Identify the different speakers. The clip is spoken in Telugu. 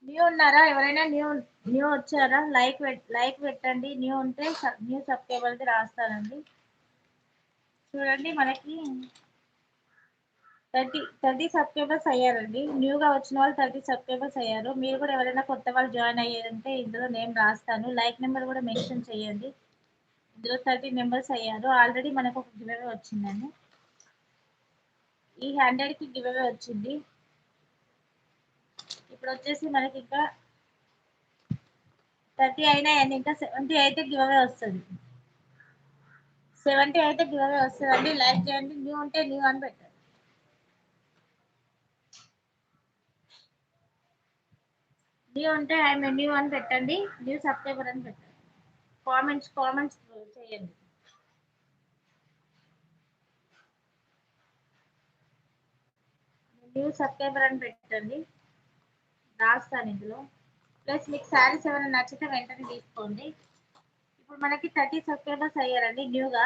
Speaker 1: న్యూ ఉన్నారా? ఎవరైనా న్యూ వచ్చారా? లైక్ పెట్టండి. న్యూ ఉంటే న్యూ సబ్స్క్రైబర్ది రాస్తానండి. చూడండి మనకి 30 సబ్స్క్రైబర్స్ అయ్యారండి. న్యూగా వచ్చిన వాళ్ళు 30 సబ్స్క్రైబర్స్ అయ్యారు. మీరు కూడా ఎవరైనా కొత్త వాళ్ళు జాయిన్ అయ్యేదంటే ఇందులో నేమ్ రాస్తాను. లైక్ నెంబర్ కూడా మెన్షన్ చేయండి. ఇందులో 30 మెంబర్స్ అయ్యారు. ఆల్రెడీ మనకు ఒక గివ్ అవే వచ్చిందండి. ఈ 100కి గివ్ అవే వచ్చింది. ఇప్పుడు వచ్చేసి మనకి ఇంకా 30 అయినాయండి. ఇంకా 70 అయితే గివ్ అవే వస్తుంది. 70 అయితే గివ్ అవే వస్తుందండి. లైక్ చేయండి. న్యూ ఉంటే న్యూ అని పెట్టండి. న్యూ ఉంటే ఐఎమ్ న్యూ అని పెట్టండి. న్యూ సబ్స్క్రైబర్ అని పెట్టండి. కామెంట్స్ చేయండి. న్యూ సబ్స్క్రైబర్ అని పెట్టండి. రాస్తాను ఇందులో. ప్లస్ మీకు శారీస్ ఏమైనా నచ్చితే వెంటనే తీసుకోండి. ఇప్పుడు మనకి 30 సబ్స్క్రైబర్స్ అయ్యారండి న్యూగా.